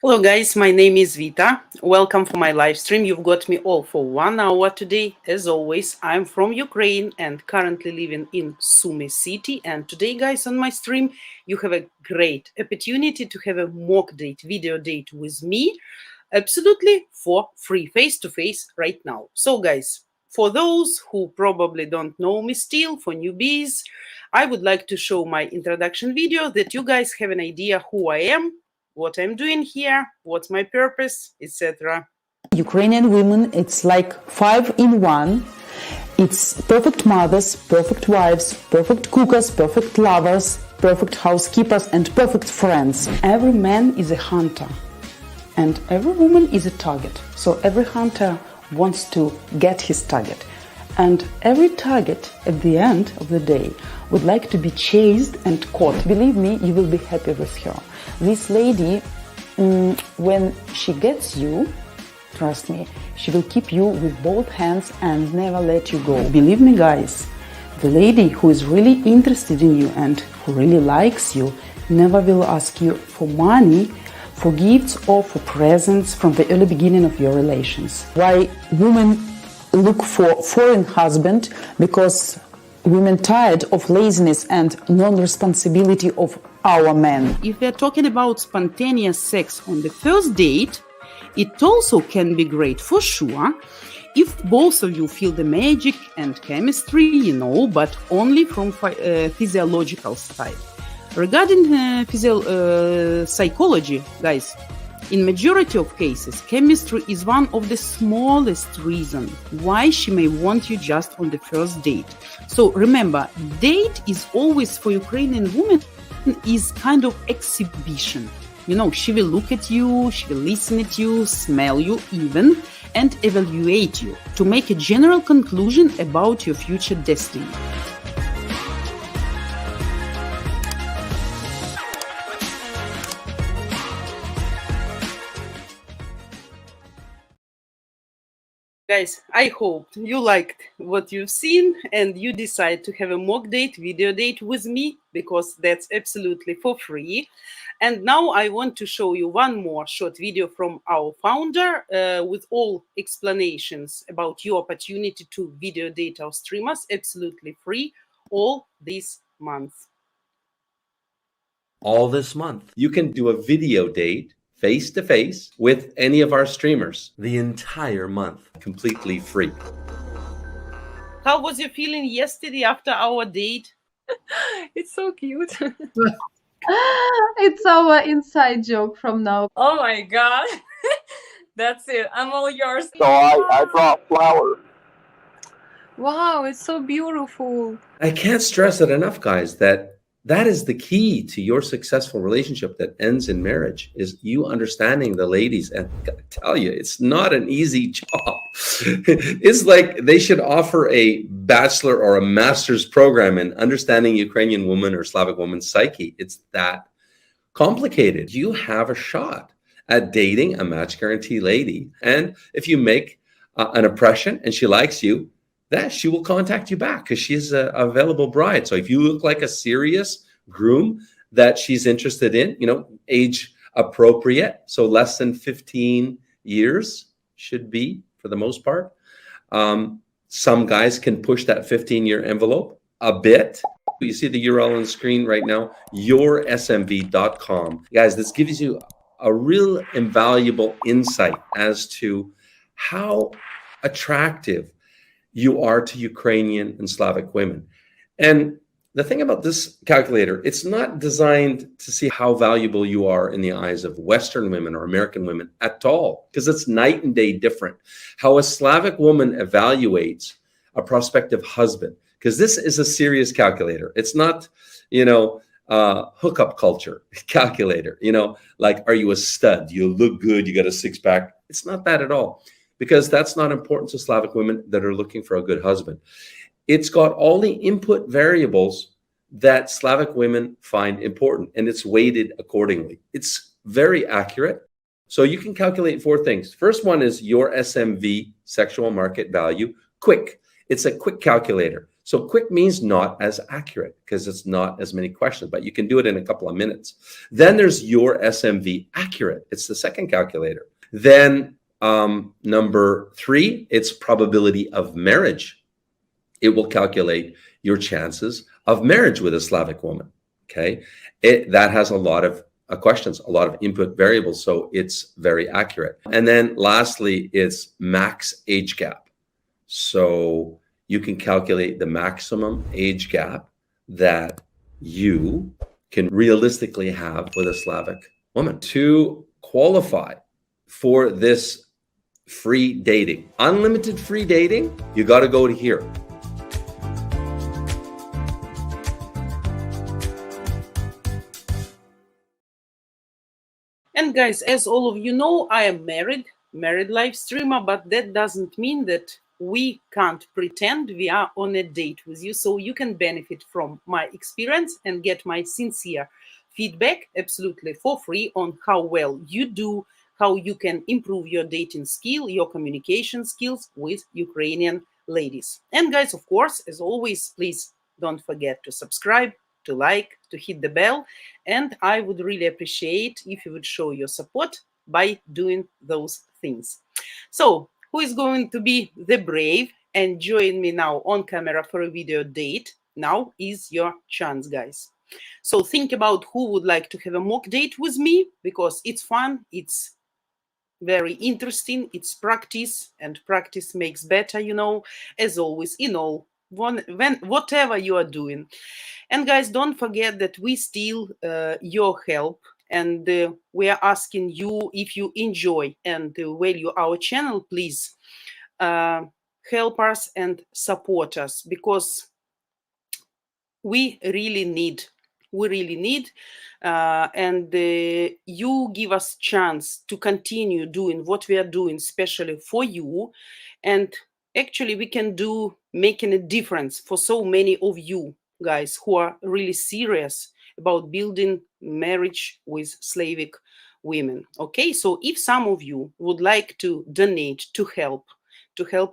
Hello guys, my name is Vita. Welcome for my live stream. You've got me all for 1 hour today. As always, I'm from Ukraine and currently living in Sumy city. And today guys, on my stream, you have a great opportunity to have a mock date, video date with me, absolutely for free, face-to-face right now. So guys, for those who probably don't know me still, for newbies, I would like to show my introduction video that you guys have an idea who I am, what I'm doing here, what's my purpose, etc. Ukrainian women, it's like 5 in 1. It's perfect mothers, perfect wives, perfect cookers, perfect lovers, perfect housekeepers, and perfect friends. Every man is a hunter, and every woman is a target. So every hunter wants to get his target. And every target at the end of the day would like to be chased and caught. Believe me, you will be happy with her. This lady, when she gets you, trust me, she will keep you with both hands and never let you go. Believe me, guys, the lady who is really interested in you and who really likes you never will ask you for money, for gifts, or for presents from the early beginning of your relations. Why women look for foreign husband? Because women tired of laziness and non-responsibility of our men. If we're talking about spontaneous sex on the first date, it also can be great for sure if both of you feel the magic and chemistry, but only from physiological side. Regarding psychology, guys, in majority of cases, chemistry is one of the smallest reasons why she may want you just on the first date. So remember, date is always for Ukrainian women is kind of exhibition. She will look at you, she will listen at you, smell you even, and evaluate you to make a general conclusion about your future destiny. Guys, I hope you liked what you've seen and you decide to have a mock date, video date with me, because that's absolutely for free. And now I want to show you one more short video from our founder with all explanations about your opportunity to video date our streamers absolutely free all this month. All this month, you can do a video date face-to-face with any of our streamers the entire month, completely free. How was your feeling yesterday after our date? It's so cute. It's our inside joke from now. Oh my god. That's it. I'm all yours. So I brought flowers. Wow, it's so beautiful. I can't stress it enough, guys, that is the key to your successful relationship that ends in marriage, is you understanding the ladies. And I gotta tell you, it's not an easy job. It's like they should offer a bachelor or a master's program in understanding Ukrainian woman or Slavic woman's psyche. It's that complicated. You have a shot at dating a match guarantee lady. And if you make an impression and she likes you, that she will contact you back because she's an available bride. So if you look like a serious groom that she's interested in, age appropriate, so less than 15 years should be for the most part. Some guys can push that 15-year envelope a bit. You see the URL on the screen right now, yoursmv.com. Guys, this gives you a real invaluable insight as to how attractive you are to Ukrainian and Slavic women. And the thing about this calculator, it's not designed to see how valuable you are in the eyes of Western women or American women at all, because it's night and day different. How a Slavic woman evaluates a prospective husband, because this is a serious calculator. It's not, hookup culture calculator, like, are you a stud? You look good, you got a six-pack. It's not that at all, because that's not important to Slavic women that are looking for a good husband. It's got all the input variables that Slavic women find important, and it's weighted accordingly. It's very accurate. So you can calculate 4 things. First one is your SMV, sexual market value, quick. It's a quick calculator. So quick means not as accurate because it's not as many questions, but you can do it in a couple of minutes. Then there's your SMV accurate. It's the second calculator. Then number 3, it's probability of marriage. It will calculate your chances of marriage with a Slavic woman. Okay, that has a lot of questions, a lot of input variables, so it's very accurate. And then lastly, it's max age gap. So you can calculate the maximum age gap that you can realistically have with a Slavic woman. To qualify for this free dating, unlimited free dating, you got to go to here. And guys, as all of you know, I am married live streamer, but that doesn't mean that we can't pretend we are on a date with you. So you can benefit from my experience and get my sincere feedback absolutely for free on how well you do, how you can improve your dating skill, your communication skills with Ukrainian ladies. And guys, of course, as always, please don't forget to subscribe, to like, to hit the bell. And I would really appreciate if you would show your support by doing those things. So who is going to be the brave and join me now on camera for a video date? Now is your chance, guys. So think about who would like to have a mock date with me, because it's fun, it's very interesting, it's practice, and practice makes better, you know, as always, in all, whatever you are doing. And guys, don't forget that we still your help, and we are asking you, if you enjoy and value our channel, please help us and support us, because we really need, and you give us chance to continue doing what we are doing, especially for you. And actually we can do making a difference for so many of you guys who are really serious about building marriage with Slavic women. Okay, so if some of you would like to donate to help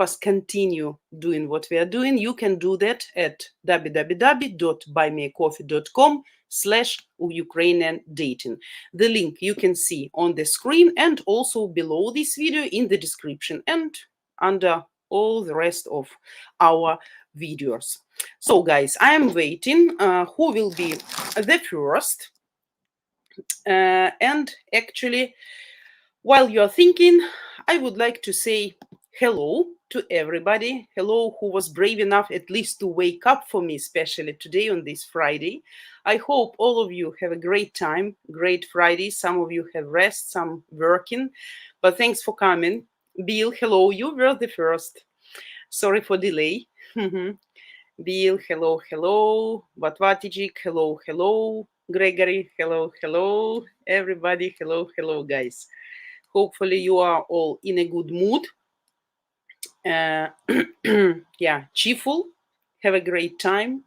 us continue doing what we are doing, you can do that at www.buymeacoffee.com/Ukrainian dating. The link you can see on the screen and also below this video in the description and under all the rest of our videos. So guys, I am waiting who will be the first. And actually, while you're thinking, I would like to say hello to everybody. Hello, who was brave enough at least to wake up for me, especially today on this Friday. I hope all of you have a great time, great Friday. Some of you have rest, some working, but thanks for coming. Bill, hello, you were the first. Sorry for delay. Bill, hello, hello. Vatvatijik, hello, hello. Gregory, hello, hello. Everybody, hello, hello, guys. Hopefully you are all in a good mood. Yeah, cheerful. Have a great time.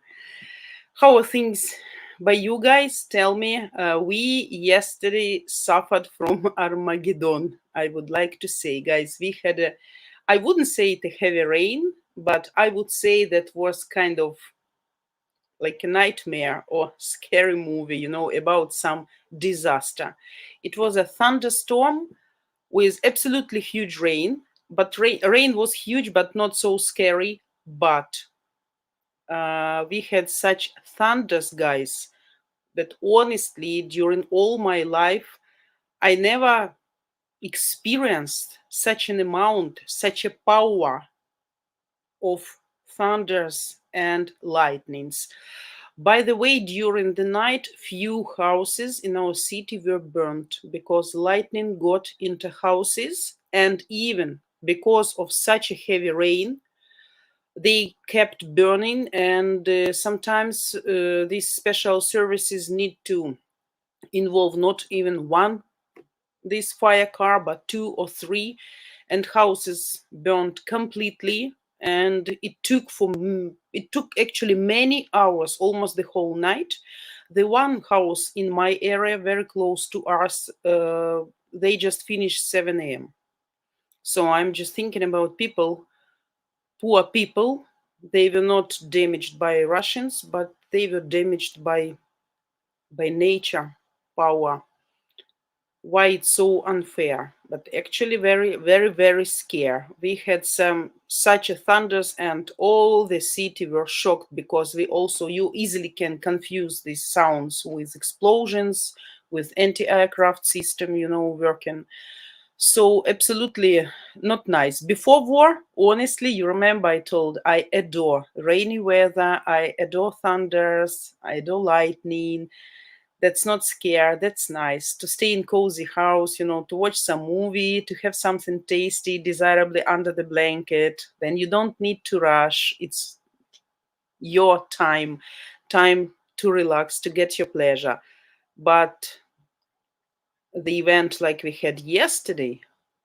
How are things by you guys? Tell me. We yesterday suffered from Armageddon, I would like to say, guys. We had I wouldn't say it a heavy rain, but I would say that was kind of like a nightmare or scary movie, you know, about some disaster. It was a thunderstorm with absolutely huge rain, but rain was huge, but not so scary. But we had such thunders, guys, that honestly, during all my life, I never experienced such an amount, such a power of thunders and lightnings. By the way, during the night, few houses in our city were burnt because lightning got into houses, and even because of such a heavy rain, they kept burning. And sometimes these special services need to involve not even one this fire car, but 2 or 3, and houses burned completely. And it took actually many hours, almost the whole night. The one house in my area very close to us, they just finished 7 a.m. So I'm just thinking about people, poor people, They were not damaged by Russians, but they were damaged by nature, power. Why it's so unfair, but actually very, very, very scary. We had such a thunders, and all the city were shocked because you easily can confuse these sounds with explosions, with anti-aircraft system, working. So absolutely not nice. Before war, honestly, you remember I adore rainy weather, I adore thunders, I adore lightning. That's not scare, that's nice. To stay in cozy house, to watch some movie, to have something tasty, desirably under the blanket. Then you don't need to rush. It's your time to relax, to get your pleasure. But the event like we had yesterday,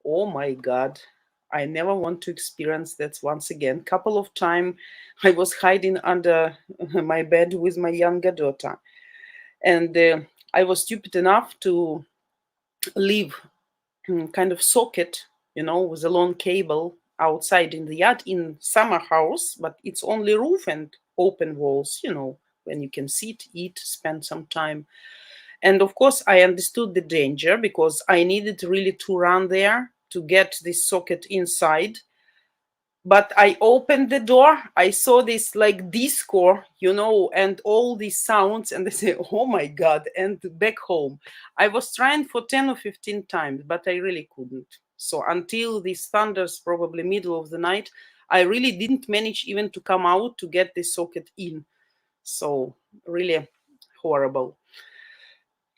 oh my god, I never want to experience that once again. Couple of time I was hiding under my bed with my younger daughter, and I was stupid enough to leave kind of socket, with a long cable outside in the yard in summer house, but it's only roof and open walls, when you can sit, eat, spend some time. And of course, I understood the danger because I needed really to run there to get this socket inside. But I opened the door, I saw this like disco, and all these sounds, and I say, oh my God, and back home. I was trying for 10 or 15 times, but I really couldn't. So until these thunders, probably middle of the night, I really didn't manage even to come out to get the socket in. So really horrible.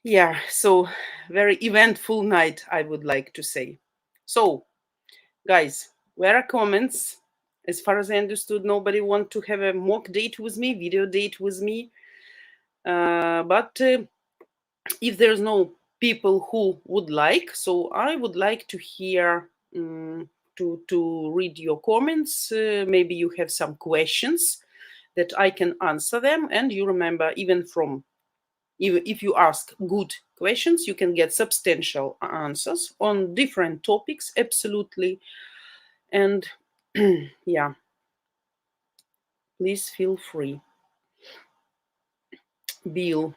Yeah, so very eventful night, I would like to say. So, guys, where are comments? As far as I understood, nobody want to have a mock date with me, video date with me. But if there's no people who would like, so I would like to hear, to read your comments. Maybe you have some questions that I can answer them. And you remember, even if you ask good questions, you can get substantial answers on different topics, absolutely. And yeah, please feel free. Bill,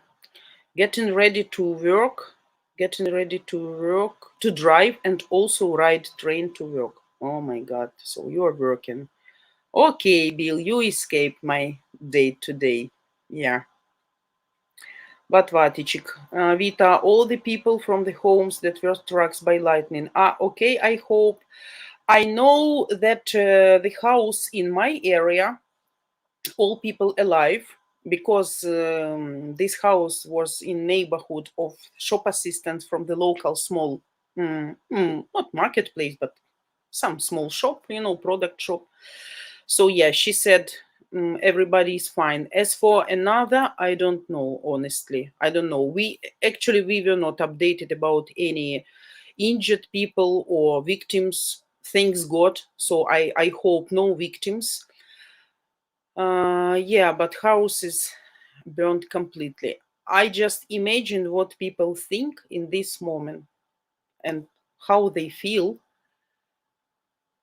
getting ready to work, to drive, and also ride train to work. Oh my God, so you're working. Okay, Bill, you escaped my day today. Yeah. But Vatichik, Vita, all the people from the homes that were struck by lightning. Okay, I hope. I know that the house in my area, all people alive, because this house was in neighborhood of shop assistants from the local small, not marketplace, but some small shop, product shop. So yeah, she said everybody is fine. As for another, I don't know, honestly. I don't know. We were not updated about any injured people or victims. Thanks God. So I hope no victims. Yeah, but house is burned completely. I just imagine what people think in this moment and how they feel.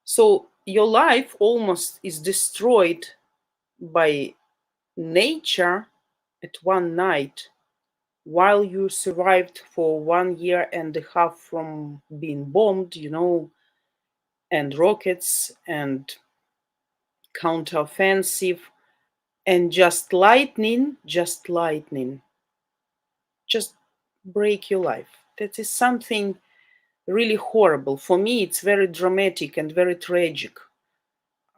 So your life almost is destroyed by nature at one night, while you survived for 1 year and a half from being bombed, and rockets and counteroffensive, and just lightning, just break your life. That is something really horrible. For me, it's very dramatic and very tragic.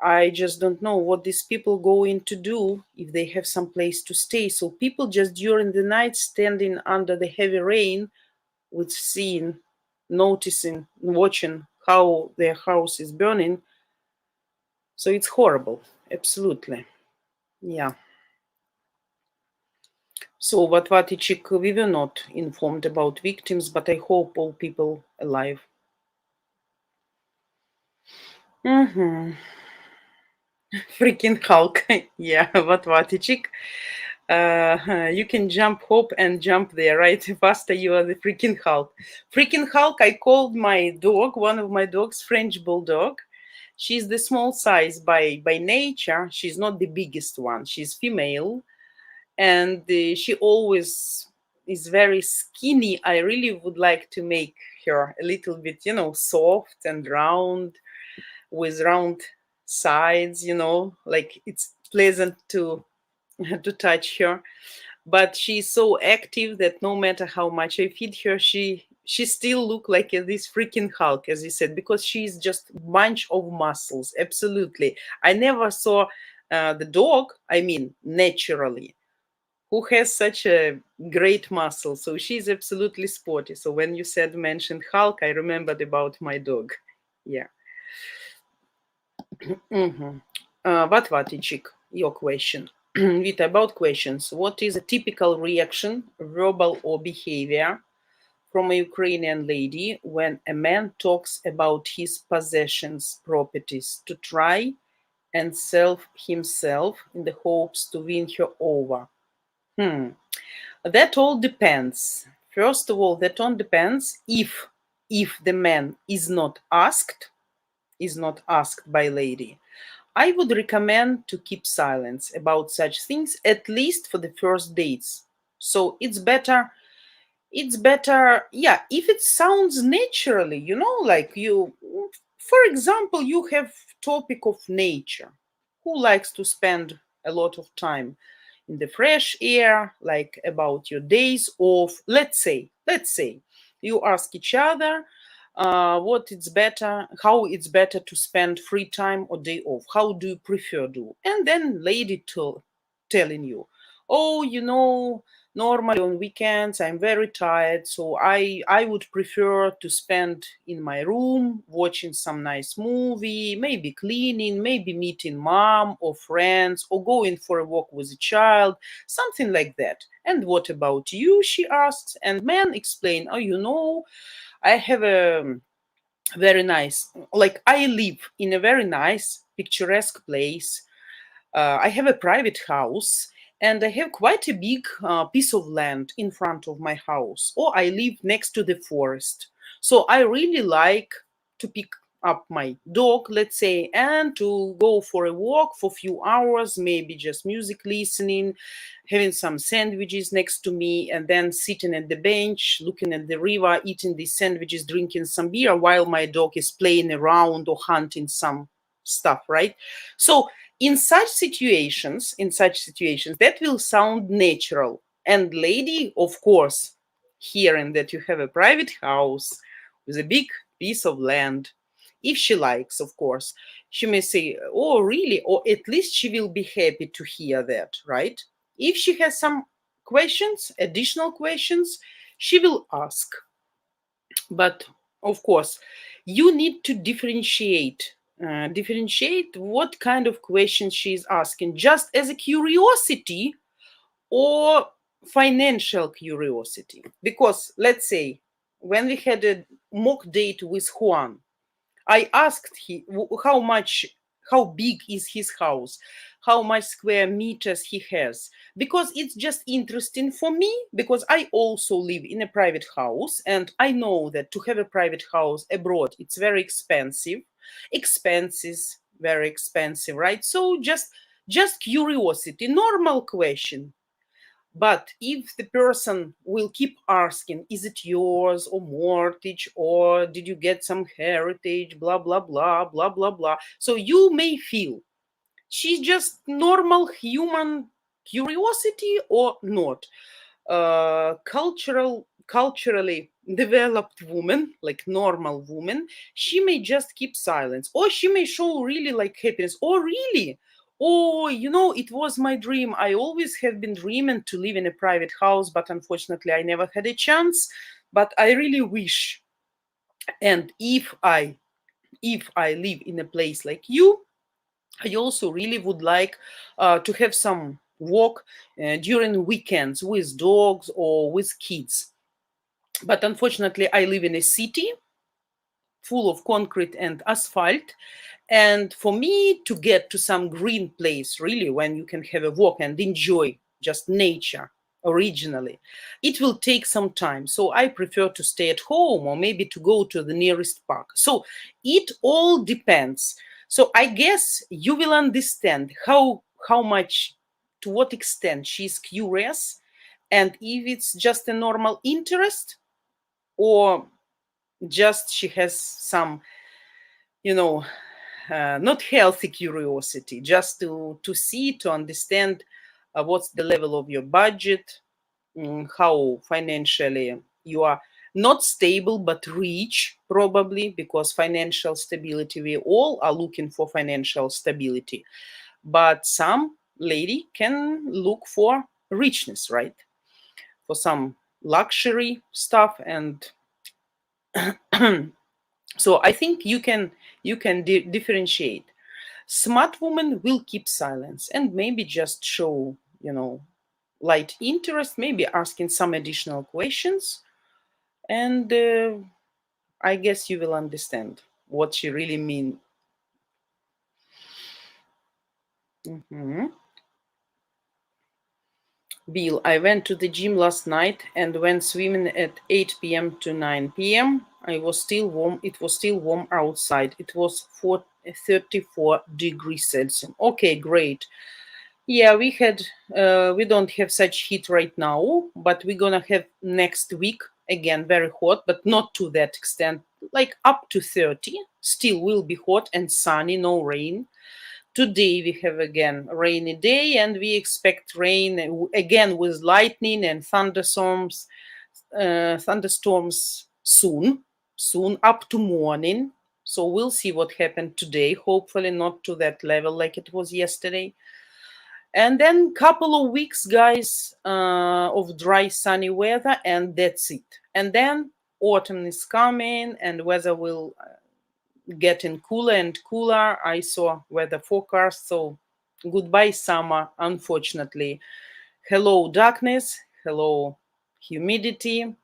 I just don't know what these people going to do if they have some place to stay. So people just during the night standing under the heavy rain with seeing, noticing, watching how their house is burning. So it's horrible. Absolutely. Yeah. So what Vatichik, we were not informed about victims, but I hope all people alive. Freaking Hulk. Yeah, what Vatichik. You can jump, hop, and jump there, right? Faster, you are the freaking Hulk. Freaking Hulk, I called my dog, one of my dogs, French Bulldog. She's the small size by nature. She's not the biggest one. She's female, and she always is very skinny. I really would like to make her a little bit, soft and round, with round sides, like it's pleasant to to touch her. But she's so active that no matter how much I feed her, she still look like this freaking Hulk, as you said, because she's just bunch of muscles. Absolutely, I never saw the dog. I mean, naturally, who has such a great muscle. So she's absolutely sporty. So when you said mentioned Hulk, I remembered about my dog. Yeah. Mhm. Vatvaticik, your question. Vita, about questions. What is a typical reaction, verbal or behavior, from a Ukrainian lady when a man talks about his possessions, properties, to try and sell himself in the hopes to win her over? That all depends. First of all, that all depends if the man is not asked by lady. I would recommend to keep silence about such things, at least for the first dates. So it's better, yeah, if it sounds naturally, like you, for example, you have topic of nature. Who likes to spend a lot of time in the fresh air, like about your days off? Let's say you ask each other what it's better, how it's better to spend free time or day off. How do you prefer do? And then lady telling you, oh, normally on weekends I'm very tired, so I would prefer to spend in my room watching some nice movie, maybe cleaning, maybe meeting mom or friends, or going for a walk with a child, something like that. And what about you, she asks, and man explain, oh, I have a very nice, like I live in a very nice picturesque place. I have a private house, and I have quite a big piece of land in front of my house, or I live next to the forest. So I really like to pick up my dog, let's say, and to go for a walk for a few hours, maybe just music listening, having some sandwiches next to me, and then sitting at the bench, looking at the river, eating these sandwiches, drinking some beer while my dog is playing around or hunting some stuff, right? So in such situations that will sound natural, and lady, of course, hearing that you have a private house with a big piece of land, if she likes, of course, she may say, oh really, or at least she will be happy to hear that, right? If she has some questions, additional questions, she will ask. But of course, you need to differentiate what kind of question she is asking, just as a curiosity or financial curiosity. Because let's say when we had a mock date with Juan, I asked him how big is his house, how much square meters he has, because it's just interesting for me, because I also live in a private house, and I know that to have a private house abroad, it's very expensive. Expenses, very expensive, right? So just curiosity, normal question. But if the person will keep asking, is it yours or mortgage, or did you get some heritage, blah, blah, blah, blah, blah, blah. So you may feel she's just normal human curiosity or not. Culturally developed woman, like normal woman, she may just keep silence, or she may show really like happiness, or really, oh, it was my dream. I always have been dreaming to live in a private house, but unfortunately I never had a chance. But I really wish. And if I live in a place like you, I also really would like to have some walk during weekends with dogs or with kids. But unfortunately, I live in a city full of concrete and asphalt. And for me to get to some green place, really, when you can have a walk and enjoy just nature originally, it will take some time. So I prefer to stay at home, or maybe to go to the nearest park. So it all depends. So I guess you will understand how much, to what extent she's curious, and if it's just a normal interest, or just she has some, you know, not healthy curiosity, just to see, to understand what's the level of your budget, how financially you are not stable but rich, probably, because financial stability, we all are looking for financial stability, but some lady can look for richness, right? For some luxury stuff. And so I think you can differentiate. Smart woman will keep silence and maybe just show, light interest, maybe asking some additional questions, and I guess you will understand what she really mean. Mhm. Bill, I went to the gym last night and went swimming at 8 p.m. to 9 p.m. I was still warm. It was still warm outside. It was 34 degrees Celsius. Okay, great. Yeah, we don't have such heat right now, but we're gonna have next week again very hot, but not to that extent. Like up to 30, still will be hot and sunny, no rain. Today we have again a rainy day, and we expect rain again with lightning and thunderstorms soon up to morning. So we'll see what happened today. Hopefully not to that level like it was yesterday. And then couple of weeks, guys, of dry sunny weather, and that's it. And then autumn is coming and weather will getting cooler and cooler. I saw weather forecast. So goodbye summer, unfortunately. Hello darkness, hello humidity,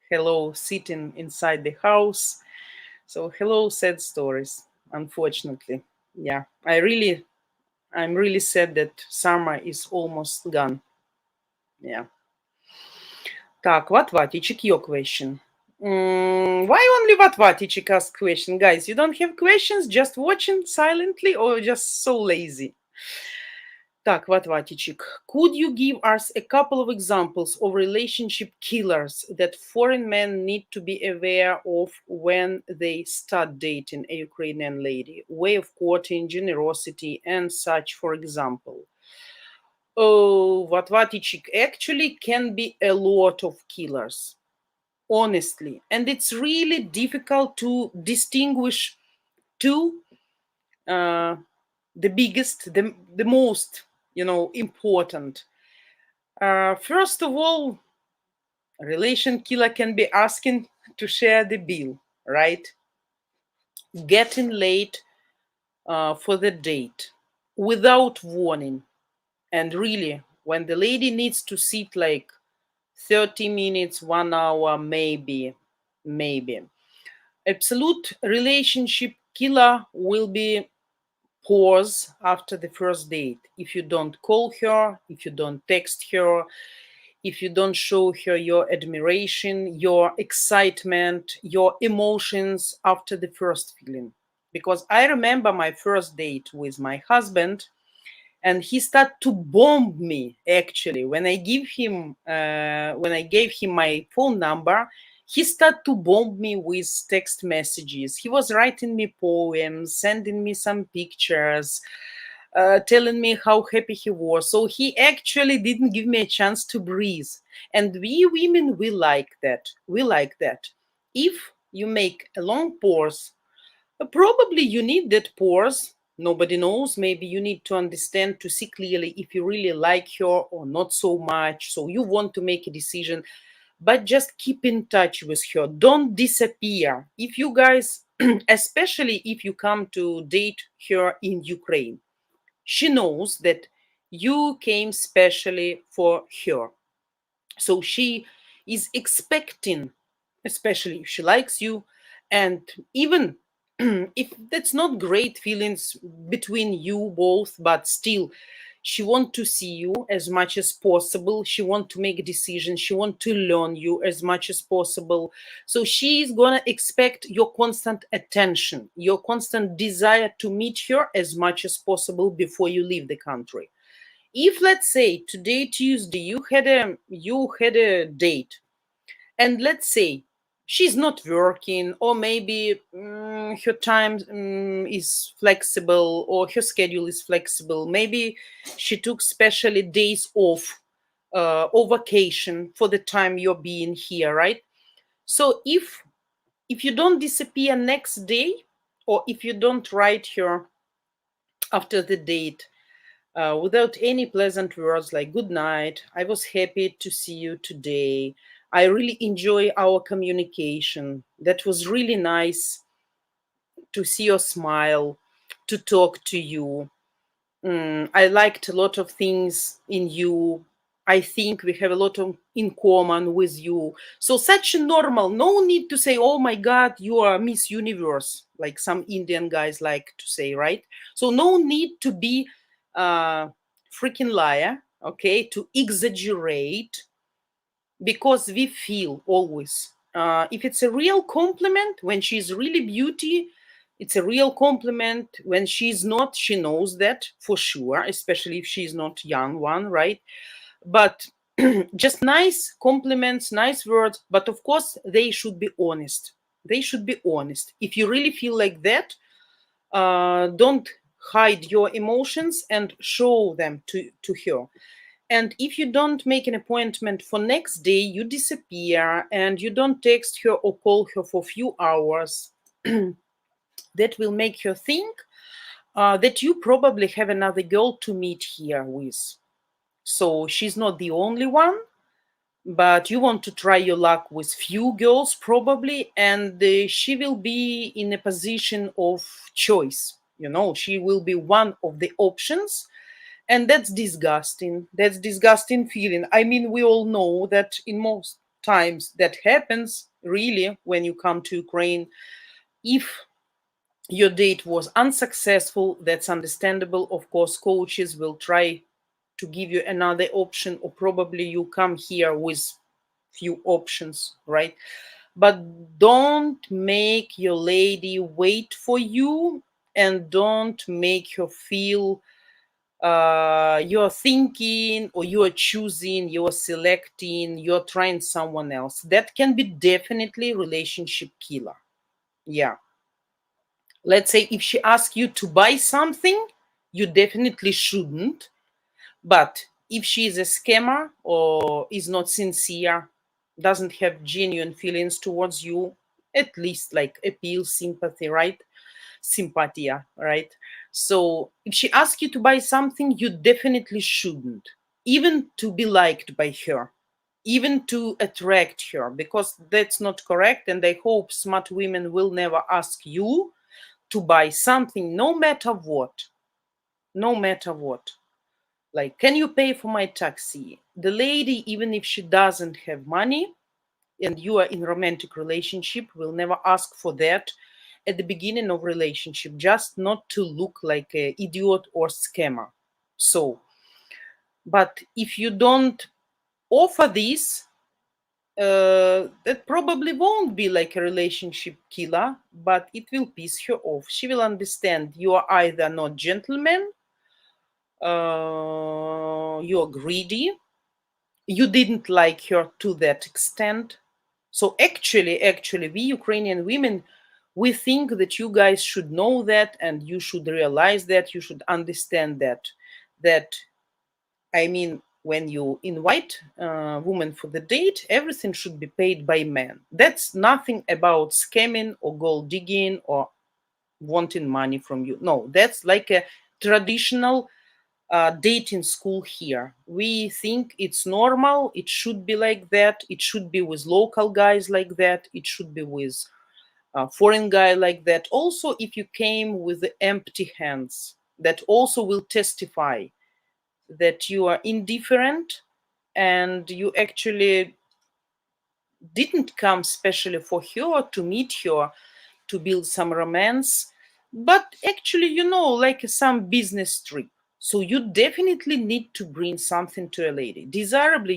hello sitting inside the house. So hello sad stories, unfortunately. Yeah, I'm really sad that summer is almost gone. Yeah. Так, Vatvatичik, your question. Why only Vatvatичik ask question, guys? You don't have questions? Just watching silently, or just so lazy? Так, Vatvatичik, could you give us a couple of examples of relationship killers that foreign men need to be aware of when they start dating a Ukrainian lady? Way of courting, generosity, and such, for example. Oh, Vatvatичik, actually can be a lot of killers, honestly. And it's really difficult to distinguish two, the biggest, the most, important. First of all, relation killer can be asking to share the bill, right? Getting late for the date without warning. And really, when the lady needs to sit like 30 minutes, 1 hour, maybe. Absolute relationship killer will be pause after the first date. If you don't call her, if you don't text her, if you don't show her your admiration, your excitement, your emotions after the first feeling. Because I remember my first date with my husband, and he started to bomb me actually when I gave him my phone number. He started to bomb me with text messages. He was writing me poems, sending me some pictures, telling me how happy he was. So he actually didn't give me a chance to breathe. And we women, we like that. If you make a long pause, probably you need that pause. Nobody knows. Maybe you need to understand, to see clearly if you really like her or not so much. So you want to make a decision, but just keep in touch with her. Don't disappear. If you guys, especially if you come to date her in Ukraine, she knows that you came specially for her. So she is expecting, especially if she likes you, and even if that's not great feelings between you both, but still She want to see you as much as possible. She want to make decisions. She want to learn you as much as possible. So she is gonna expect your constant attention, your constant desire to meet her as much as possible before you leave the country. If, let's say, today Tuesday you had a date, and let's say she's not working, or maybe her time is flexible, or her schedule is flexible, maybe she took specially days off or vacation for the time you're being here, right? So if you don't disappear next day, or if you don't write her after the date without any pleasant words like good night, I was happy to see you today, I really enjoy our communication, that was really nice to see your smile, to talk to you. I liked a lot of things in you. I think we have a lot of in common with you. So such a normal, no need to say, oh my God, you are Miss Universe, like some Indian guys like to say, right? So no need to be a freaking liar, okay, to exaggerate, because we feel always. If it's a real compliment when she's really beauty, it's a real compliment. When she's not, she knows that for sure, especially if she's not young one, right? But just nice compliments, nice words, but of course they should be honest. They should be honest. If you really feel like that, don't hide your emotions and show them to her. And if you don't make an appointment for next day, you disappear and you don't text her or call her for a few hours, that will make her think that you probably have another girl to meet here with. So she's not the only one, but you want to try your luck with few girls probably, and she will be in a position of choice. You know, she will be one of the options, and that's disgusting. That's disgusting feeling. I mean, we all know that in most times that happens really when you come to Ukraine. If your date was unsuccessful, that's understandable. Of course, coaches will try to give you another option, or probably you come here with few options, right? But don't make your lady wait for you, and don't make her feel you're thinking, or you're choosing, you're selecting, you're trying someone else. That can be definitely relationship killer. Yeah. Let's say if she asks you to buy something, you definitely shouldn't. But if she is a scammer or is not sincere, doesn't have genuine feelings towards you, at least like appeal, sympathy, right? Sympathia, right? So if she asks you to buy something, you definitely shouldn't, even to be liked by her, even to attract her, because that's not correct. And I hope smart women will never ask you to buy something, no matter what. No matter what. Like, can you pay for my taxi? The lady, even if she doesn't have money and you are in romantic relationship, will never ask for that at the beginning of relationship, just not to look like an idiot or scammer. So, but if you don't offer this, that probably won't be like a relationship killer, but it will piss her off. She will understand you are either not gentleman, you're greedy, you didn't like her to that extent. So actually, we Ukrainian women, we think that you guys should know that, and you should realize that, you should understand that I mean, when you invite a woman for the date, everything should be paid by men. That's nothing about scamming or gold digging or wanting money from you. No, that's like a traditional dating school here. We think it's normal. It should be like that. It should be with local guys like that. It should be with a foreign guy like that. Also, if you came with the empty hands, that also will testify that you are indifferent and you actually didn't come specially for her, to meet her, to build some romance, but actually, like some business trip. So you definitely need to bring something to a lady. Desirably,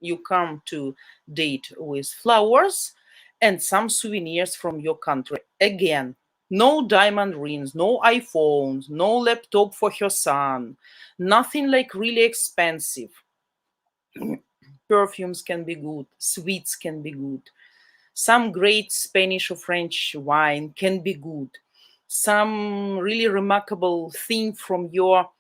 you come to date with flowers and some souvenirs from your country. Again, no diamond rings, no iPhones, no laptop for her son, nothing like really expensive. Perfumes can be good, sweets can be good, some great Spanish or French wine can be good, some really remarkable thing from your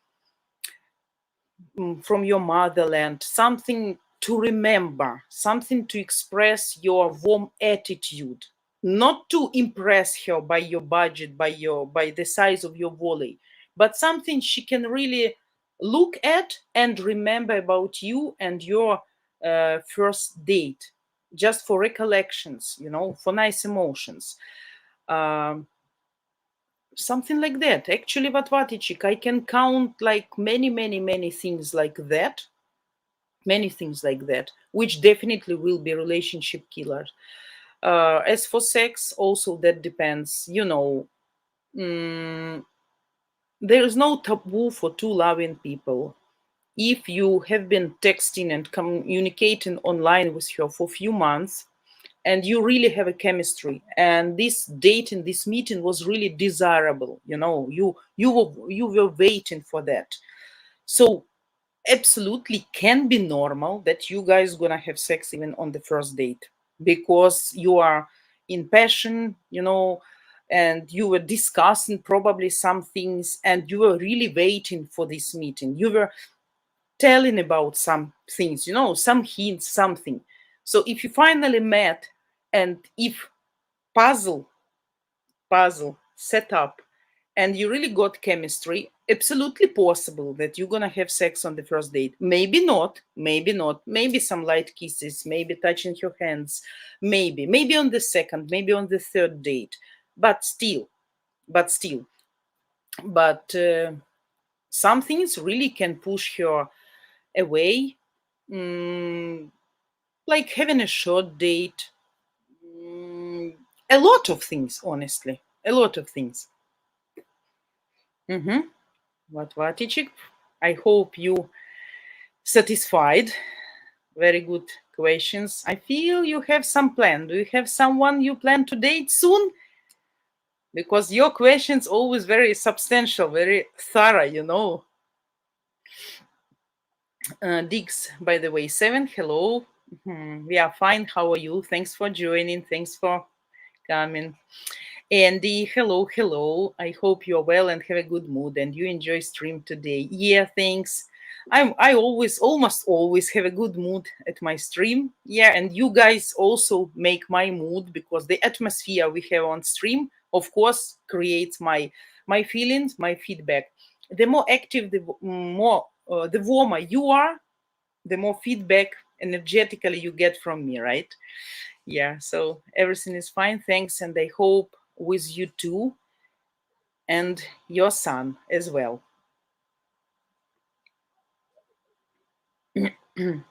motherland, something to remember, something to express your warm attitude, not to impress her by your budget, by the size of your volley, but something she can really look at and remember about you and your first date, just for recollections, for nice emotions. Um, Something like that. Actually, Vatvatichik, I can count like many things like that, which definitely will be relationship killers. As for sex, also that depends. Mm, there is no taboo for two loving people. If you have been texting and communicating online with her for a few months, and you really have a chemistry, and this dating, this meeting was really desirable, you were waiting for that. So absolutely can be normal that you guys gonna have sex even on the first date, because you are in passion, and you were discussing probably some things, and you were really waiting for this meeting. You were telling about some things, some hints, something. So if you finally met, and if puzzle set up, and you really got chemistry, absolutely possible that you're gonna have sex on the first date. Maybe not, maybe some light kisses, maybe touching your hands, maybe on the second, maybe on the third date, but still but still but some things really can push her away. Mm, like having a short date. A lot of things, honestly, a lot of things. Mm-hmm. What, Ichik? I hope you satisfied. Very good questions. I feel you have some plan. Do you have someone you plan to date soon? Because your questions always very substantial, very thorough. Diggs, by the way, 7, hello. We are fine. How are you? Thanks for joining. Thanks for coming. Andy, hello. I hope you're well and have a good mood and you enjoy stream today. Yeah, thanks. I almost always have a good mood at my stream. Yeah, and you guys also make my mood, because the atmosphere we have on stream, of course, creates my feelings, my feedback. The more active, the warmer you are, the more feedback energetically you get from me, right? Yeah, so everything is fine, thanks, and I hope with you too, and your son as well. Mhm.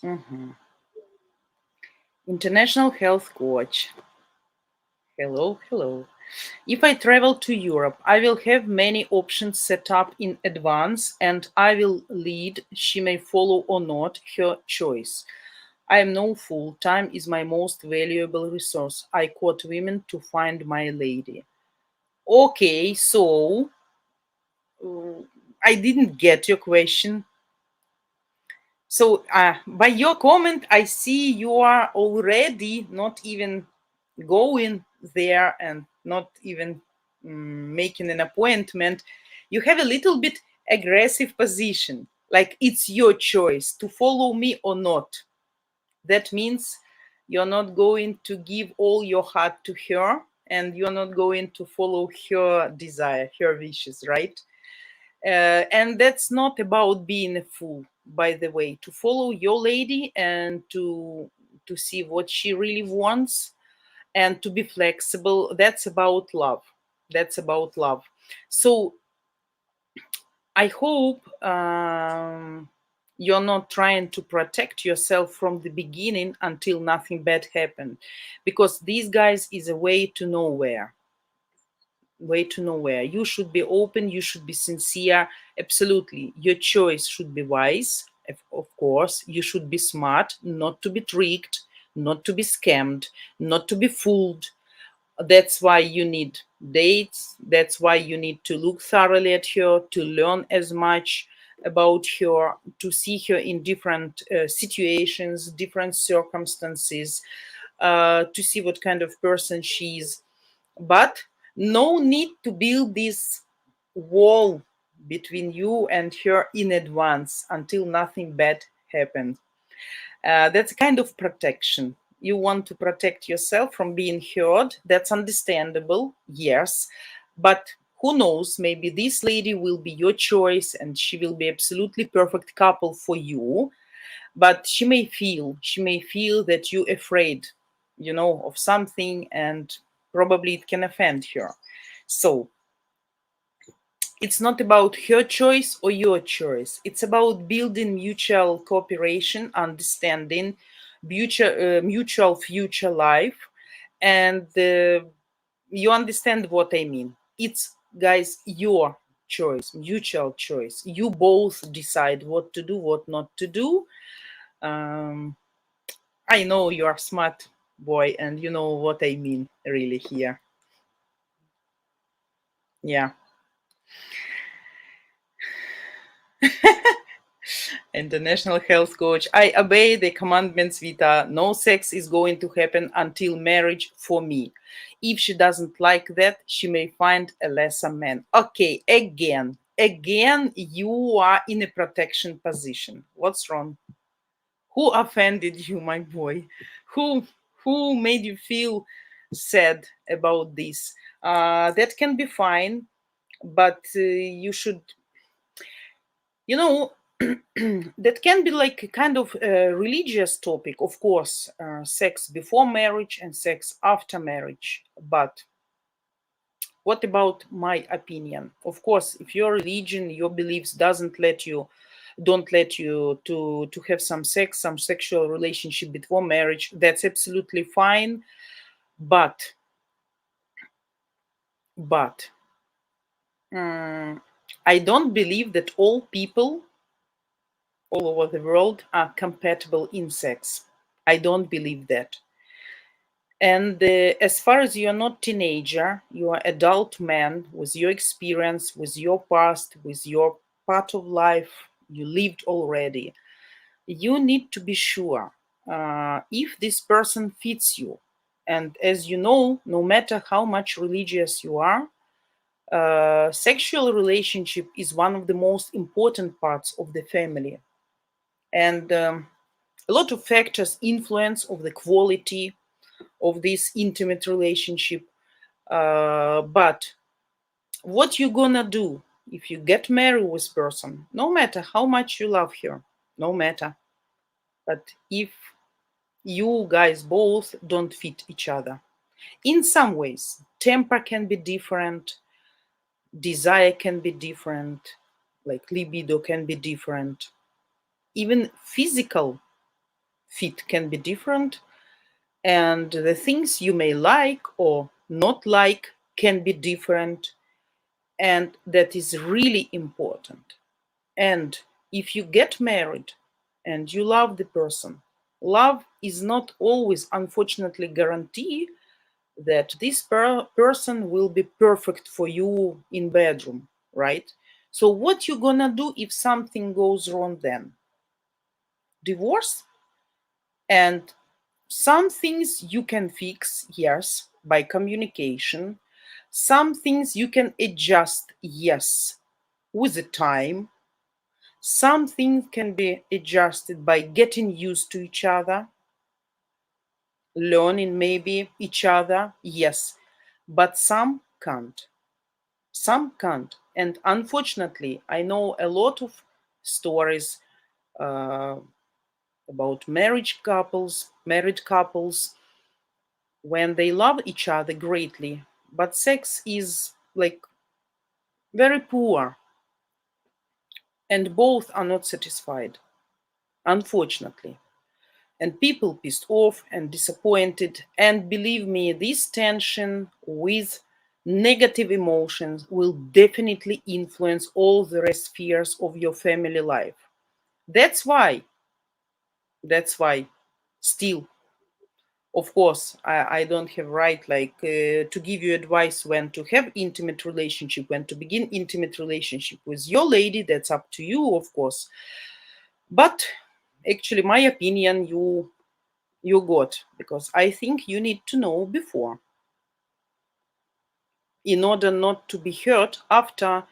Mhm. International health coach. Hello. If I travel to Europe, I will have many options set up in advance, and I will lead. She may follow or not, her choice. I am no fool. Time is my most valuable resource. I court women to find my lady. Okay, so I didn't get your question. So, by your comment, I see you are already not even going there and not even making an appointment. You have a little bit aggressive position, like it's your choice to follow me or not. That means you're not going to give all your heart to her, and you're not going to follow her desire, her wishes, right? And that's not about being a fool, by the way. To follow your lady and to see what she really wants and to be flexible, that's about love. So I hope You're not trying to protect yourself from the beginning until nothing bad happened, because these guys is a way to nowhere. Way to nowhere. You should be open, you should be sincere. Absolutely, your choice should be wise. Of course, you should be smart, not to be tricked, not to be scammed, not to be fooled. That's why you need dates. That's why you need to look thoroughly at her, to learn as much about her, to see her in different situations, different circumstances, to see what kind of person she is. But no need to build this wall between you and her in advance until nothing bad happens. That's a kind of protection. You want to protect yourself from being hurt. That's understandable, yes. But who knows, maybe this lady will be your choice and she will be absolutely perfect couple for you. But she may feel that you're afraid, of something, and probably it can offend her. So it's not about her choice or your choice. It's about building mutual cooperation, understanding, mutual future life. And you understand what I mean. It's, guys, your choice, mutual choice. You both decide what to do, what not to do. I know you are smart boy and you know what I mean really here. Yeah. International health coach. I obey the commandments, Vita. No sex is going to happen until marriage for me. If she doesn't like that, she may find a lesser man. Okay, again, you are in a protection position. What's wrong? Who offended you, my boy? Who who made you feel sad about this? That can be fine, but you should, you know, that can be like a kind of religious topic, of course, sex before marriage and sex after marriage. But what about my opinion? Of course, if your religion, your beliefs don't let you to have some sex, some sexual relationship before marriage, that's absolutely fine. But but I don't believe that all people all over the world are compatible in sex. I don't believe that. And as far as you're not teenager, you are adult man with your experience, with your past, with your part of life you lived already. You need to be sure if this person fits you. And as you know, no matter how much religious you are, sexual relationship is one of the most important parts of the family. And a lot of factors influence of the quality of this intimate relationship. But what you gonna do if you get married with person, no matter how much you love her, no matter, but if you guys both don't fit each other in some ways, temper can be different, desire can be different, like libido can be different, even physical fit can be different, and the things you may like or not like can be different, and that is really important. And if you get married and you love the person, love is not always, unfortunately, guarantee that this person will be perfect for you in bedroom, right? So what you gonna do if something goes wrong then? Divorce? And some things you can fix, yes, by communication. Some things you can adjust, yes, with the time. Some things can be adjusted by getting used to each other, learning maybe each other, yes, but some can't. Some can't. And unfortunately, I know a lot of stories uh, about married couples, when they love each other greatly, but sex is like very poor and both are not satisfied. unfortunately. And people pissed off and disappointed. And believe me, this tension with negative emotions will definitely influence all the rest spheres of your family life. That's why, still, of course, I don't have right to give you advice when to have intimate relationship, when to begin intimate relationship with your lady. That's up to you, of course. But actually, my opinion, you got, because I think you need to know before in order not to be hurt after,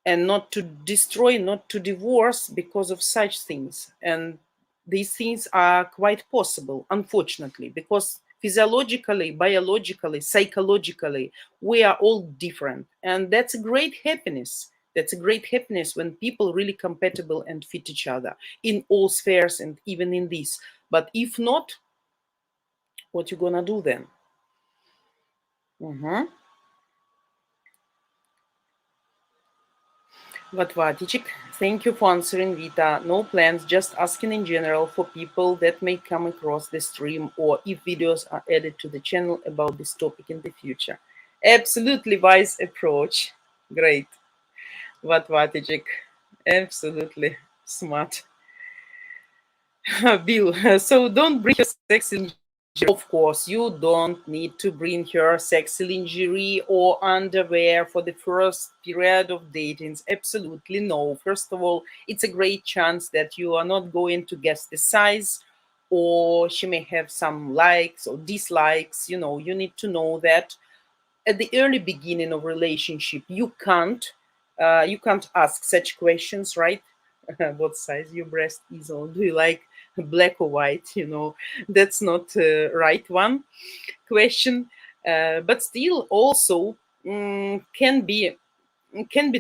and not to destroy, not to divorce because of such things. And these things are quite possible, unfortunately, because physiologically, biologically, psychologically, we are all different. And that's a great happiness. That's a great happiness when people really compatible and fit each other in all spheres and even in this. But if not, what you gonna do then? Mhm. Vatvaticik, thank you for answering, Vita. No plans, just asking in general for people that may come across the stream or if videos are added to the channel about this topic in the future. Absolutely wise approach. Great. Vatvaticik, absolutely smart. Bill, so don't bring your sexy lingerie. Of course, you don't need to bring her sexy lingerie or underwear for the first period of datings. Absolutely no. First of all, it's a great chance that you are not going to guess the size, or she may have some likes or dislikes. You need to know that at the early beginning of relationship, you can't ask such questions, right? What size your breast is, or do you like black or white? That's not right one question. But still also can be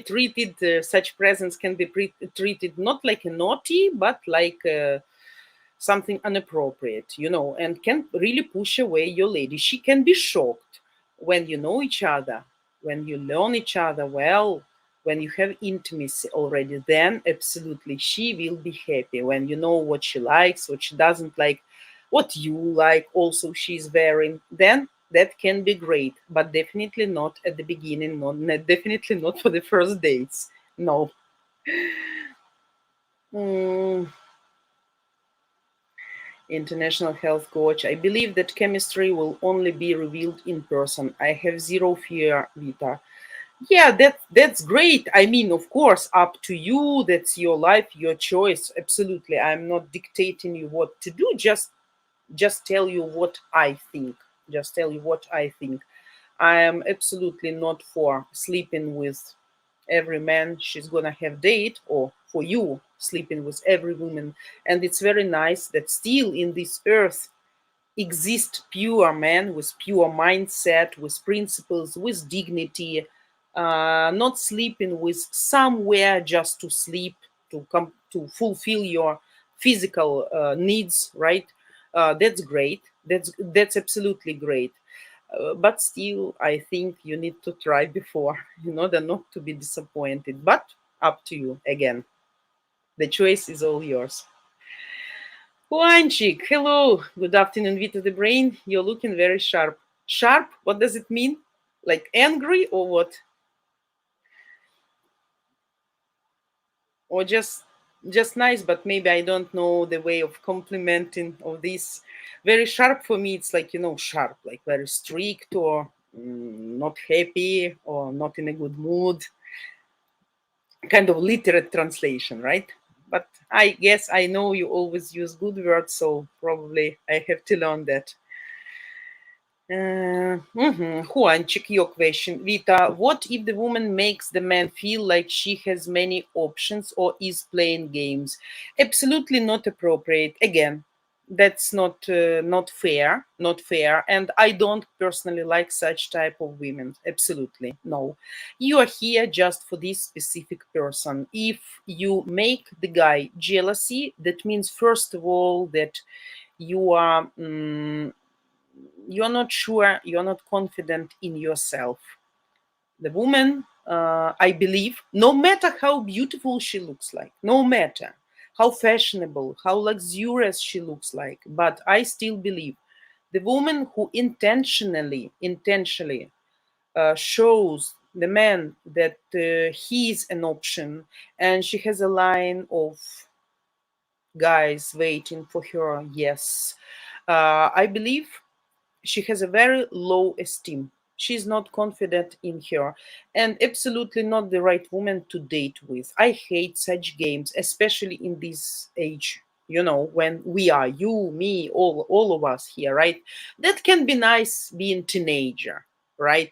treated, such presents can be treated not like a naughty, but like something inappropriate, and can really push away your lady. She can be shocked when you know each other, when you learn each other well, when you have intimacy already. Then absolutely she will be happy when you know what she likes, what she doesn't like, what you like also she's wearing. Then that can be great, but definitely not at the beginning, definitely not for the first dates. No. Mm. International health coach. I believe that chemistry will only be revealed in person. I have zero fear, Vita. Yeah, that's great. I mean, of course, up to you. That's your life, your choice. Absolutely. I'm not dictating you what to do. Just tell you what I think. Just tell you what I think. I am absolutely not for sleeping with every man she's gonna have date, or for you sleeping with every woman. And it's very nice that still in this earth exist pure men with pure mindset, with principles, with dignity, not sleeping with somewhere just to sleep, to come to fulfill your physical needs, right? That's great. That's absolutely great. But still, I think you need to try before, in order not to be disappointed. But up to you again. The choice is all yours. Juanchik, hello. Good afternoon, Vita the Brain. You're looking very sharp. Sharp? What does it mean? Like angry or what? Or just nice, but maybe I don't know the way of complimenting of this. Very sharp for me, it's like, sharp, like very strict, or not happy, or not in a good mood. Kind of literate translation, right? But I guess I know you always use good words, so probably I have to learn that. Juan, check your question. Vita, what if the woman makes the man feel like she has many options or is playing games? Absolutely not appropriate. Again, that's not fair, not fair. And I don't personally like such type of women. Absolutely no. You are here just for this specific person. If you make the guy jealousy, that means first of all that you are. You're not sure, you're not confident in yourself. The woman, I believe, no matter how beautiful she looks like, no matter how fashionable, how luxurious she looks like. But I still believe the woman who intentionally shows the man that he is an option, and she has a line of guys waiting for her. Yes, I believe she has a very low esteem. She's not confident in her, and absolutely not the right woman to date with. I hate such games, especially in this age. You know, when we are you, me, all of us here, right? That can be nice being teenager, right?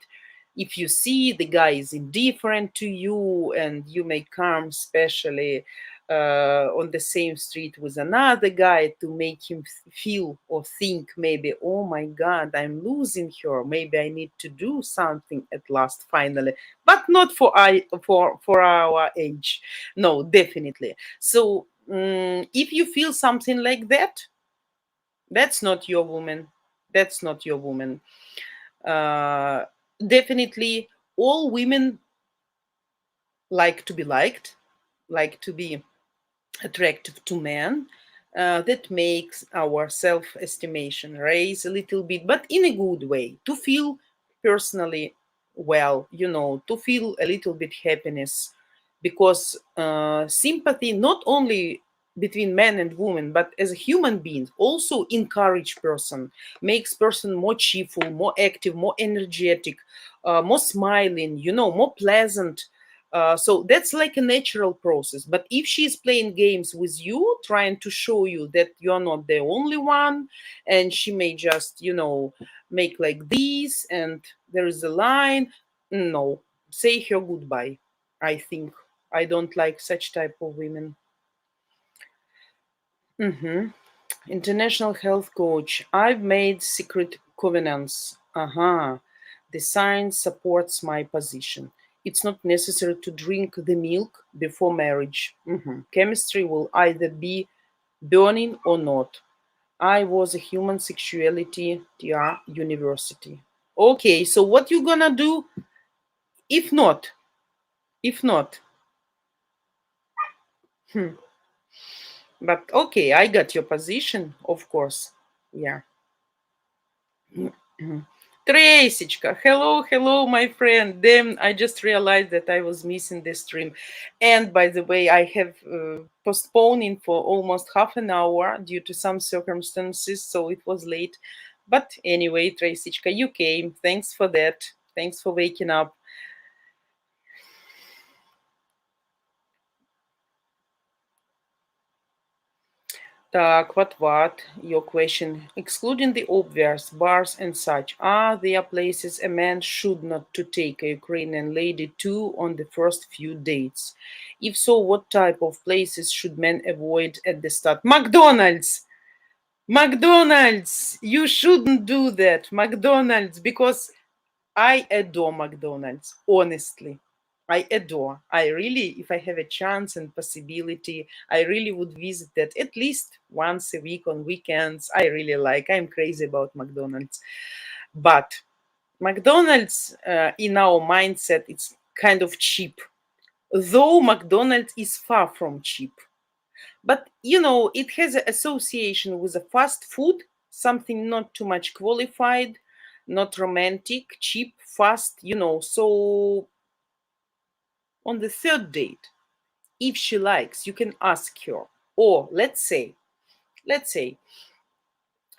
If you see the guy is indifferent to you and you may come especially on the same street with another guy to make him feel or think maybe, oh my god, I'm losing her, maybe I need to do something at last finally, but not for our age. No, definitely. So if you feel something like that, that's not your woman. That's not your woman. uh, Definitely all women like to be liked, like to be attractive to men. That makes our self-estimation raise a little bit, but in a good way, to feel personally well, you know, to feel a little bit happiness, because sympathy not only between men and women but as a human being also encourage person, makes person more cheerful, more active, more energetic, more smiling, you know, more pleasant. So that's like a natural process. But if she's playing games with you, trying to show you that you're not the only one, and she may just, you know, make like this, and there is a line, no, say her goodbye. I think I don't like such type of women. Hmm. International health coach. I've made secret covenants. Aha. The science supports my position. It's not necessary to drink the milk before marriage. Mhm. Chemistry will either be burning or not. I was a human sexuality TR university. Okay, so what you gonna do if not? If not? Hmm. But okay, I got your position, of course. Yeah. Tracechka, hello, hello, my friend. Damn, I just realized that I was missing the stream. And by the way, I have postponing for almost half an hour due to some circumstances, so it was late. But anyway, Tracechka, you came. Thanks for that. Thanks for waking up. Так, what? Your question. Excluding the obvious, bars and such, are there places a man should not to take a Ukrainian lady to on the first few dates? If so, what type of places should men avoid at the start? McDonald's! McDonald's! You shouldn't do that. McDonald's, because I adore McDonald's, honestly. I adore. I really, if I have a chance and possibility, I really would visit that at least once a week on weekends. I really like. I'm crazy about McDonald's. But McDonald's, in our mindset, it's kind of cheap. Though McDonald's is far from cheap. But you know, it has an association with a fast food, something not too much qualified, not romantic, cheap, fast, you know. So on the third date, if she likes, you can ask her. Or let's say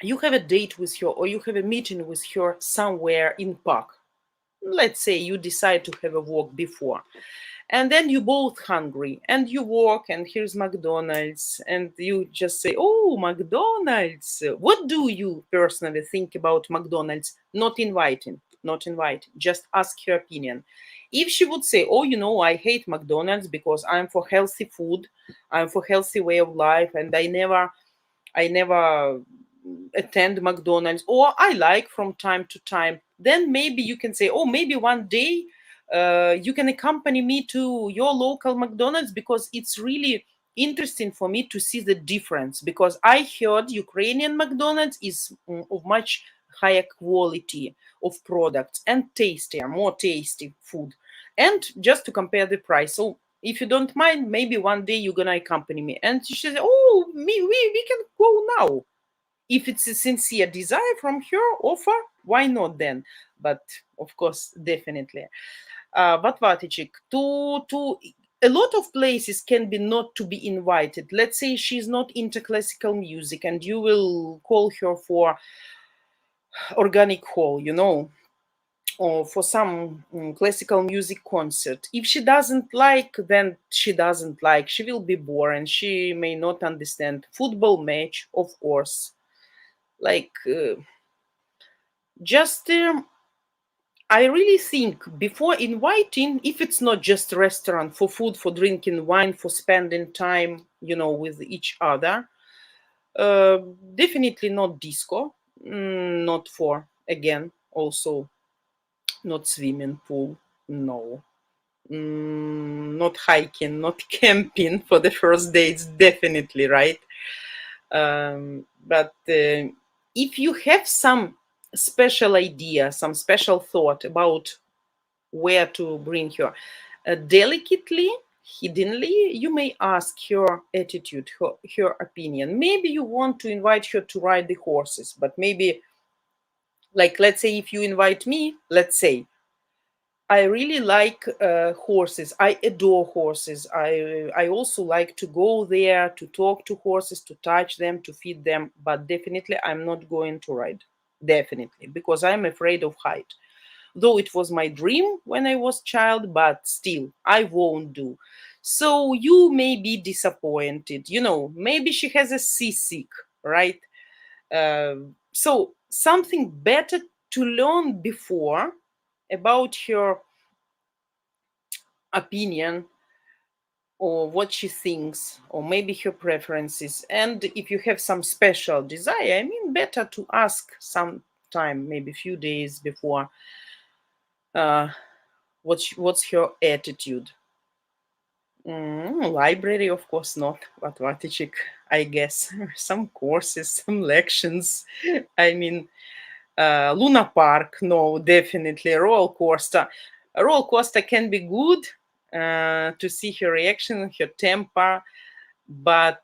you have a date with her or you have a meeting with her somewhere in park. Let's say you decide to have a walk before, and then you both hungry and you walk and here's McDonald's and you just say, oh, McDonald's, what do you personally think about McDonald's? Not inviting, just ask her opinion. If she would say, oh, you know, I hate McDonald's because I'm for healthy food, I'm for healthy way of life, and I never attend McDonald's, or I like from time to time, then maybe you can say, oh, maybe one day you can accompany me to your local McDonald's, because it's really interesting for me to see the difference. Because I heard Ukrainian McDonald's is of much higher quality of products and tastier, more tasty food. And just to compare the price. So If you don't mind, maybe one day you're gonna accompany me. And she said, oh, we can go now. If it's a sincere desire from her offer, why not then? But of course, definitely. But Vatichik, to a lot of places can be not to be invited. Let's say she's not into classical music, and you will call her for organic hall, or for some classical music concert. If she doesn't like, then she doesn't like. She will be bored. She may not understand. Football match, of course. Like, just I really think before inviting, if it's not just a restaurant for food, for drinking wine, for spending time, with each other, uh, definitely not disco, not for, again, also not swimming pool, no. Not hiking, not camping for the first dates, definitely, right? But if you have some special idea, some special thought about where to bring her, delicately, hiddenly, you may ask her attitude, her opinion. Maybe you want to invite her to ride the horses, but maybe, like, let's say if you invite me, let's say, I really like horses. I adore horses. I also like to go there to talk to horses, to touch them, to feed them. But definitely, I'm not going to ride. Definitely, because I'm afraid of height. Though it was my dream when I was child, but still, I won't do. So you may be disappointed. Maybe she has a seasick, right? So something better to learn before about her opinion, or what she thinks, or maybe her preferences. And if you have some special desire, I mean, better to ask some time, maybe a few days before, uh, what's her attitude. Library, of course not, but Vatichik, I guess. Some courses, some lections. I mean, Luna Park, no, definitely. Roller coaster. A roller coaster can be good to see her reaction, her temper, but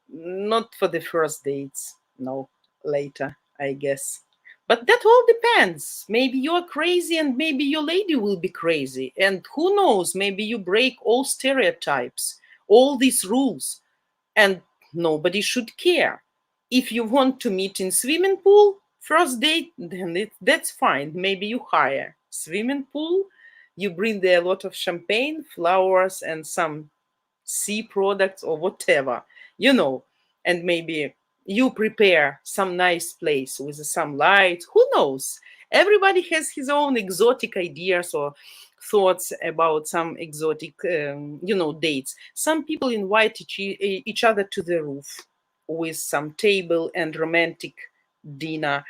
not for the first dates. No, later, I guess. But that all depends. Maybe you're crazy and maybe your lady will be crazy. And who knows, maybe you break all stereotypes, all these rules, and nobody should care. If you want to meet in swimming pool, first date, then that's fine. Maybe you hire swimming pool, you bring there a lot of champagne, flowers, and some sea products or whatever, and maybe you prepare some nice place with some lights. Who knows? Everybody has his own exotic ideas or thoughts about some exotic, dates. Some people invite each other to the roof with some table and romantic dinner,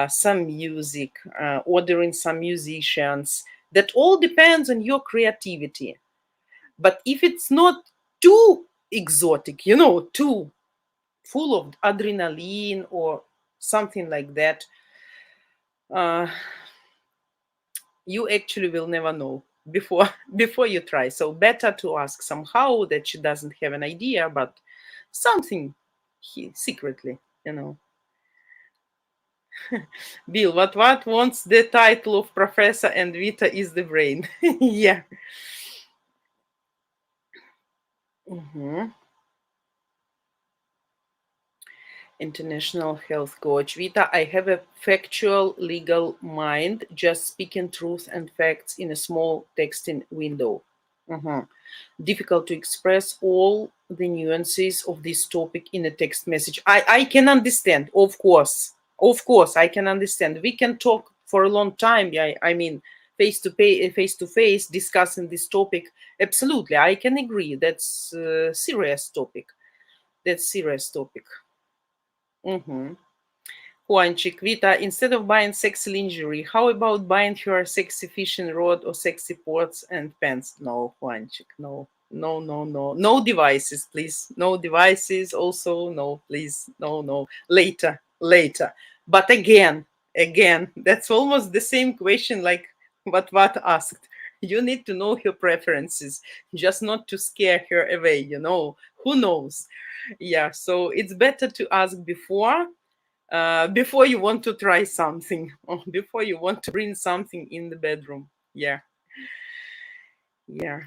some music, ordering some musicians. That all depends on your creativity. But if it's not too exotic, too full of adrenaline or something like that, uh, you actually will never know before before you try. So better to ask somehow that she doesn't have an idea, but something secretly, Bill, what wants the title of professor and Vita is the brain. Yeah. Mhm. International health coach. Vita, I have a factual legal mind, just speaking truth and facts in a small texting window. Mhm. Difficult to express all the nuances of this topic in a text message. I can understand, of course. Of course, I can understand. We can talk for a long time. Yeah, I mean, face to face, discussing this topic. Absolutely, I can agree. That's a serious topic. That's serious topic. Mm-hmm. Juanchik, Vita, instead of buying sexy lingerie, how about buying her a sexy fishing rod or sexy pots and pants? No, Juanchik, no. No, no, no. No devices, please. No devices. Also, no, please. No, no. Later, later. But again, that's almost the same question like what asked. You need to know her preferences, just not to scare her away, you know. Who knows? Yeah, so it's better to ask before you want to try something, or before you want to bring something in the bedroom. Yeah. Yeah.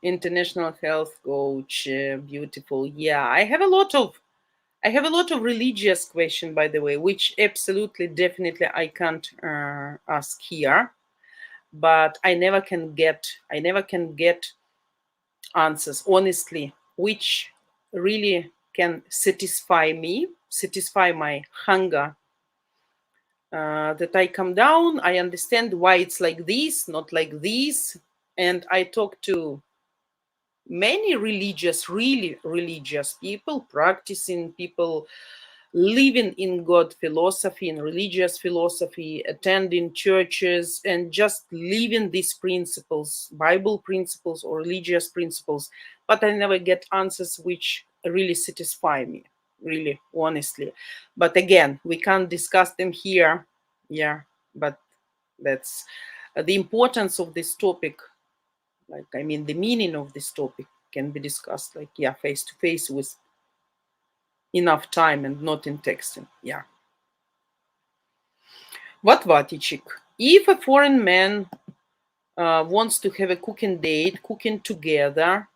International health coach, beautiful. Yeah, I have a lot of religious question, by the way, which absolutely, definitely I can't ask here, but I never can get answers, honestly, which really can satisfy me, satisfy my hunger. That I come down, I understand why it's like this, not like this, and I talk to many religious, really religious people, practicing people, living in God philosophy and religious philosophy, attending churches, and just living these principles, Bible principles or religious principles. But I never get answers which really satisfy me, really, honestly. But again, we can't discuss them here. Yeah, but that's the importance of this topic. Like, I mean, the meaning of this topic can be discussed, like, yeah, face to face with enough time and not in texting. Yeah. What Vatichik? If a foreign man wants to have a cooking date, cooking together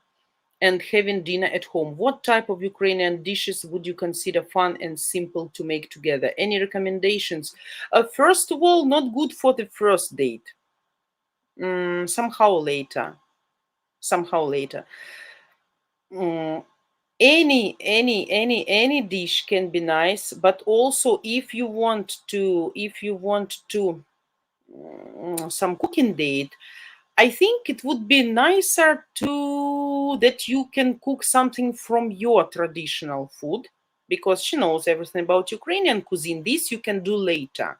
and having dinner at home, what type of Ukrainian dishes would you consider fun and simple to make together? Any recommendations? First of all, not good for the first date. Somehow later. Somehow later. Any dish can be nice, but also if you want to some cooking date, I think it would be nicer to that you can cook something from your traditional food, because she knows everything about Ukrainian cuisine. This you can do later.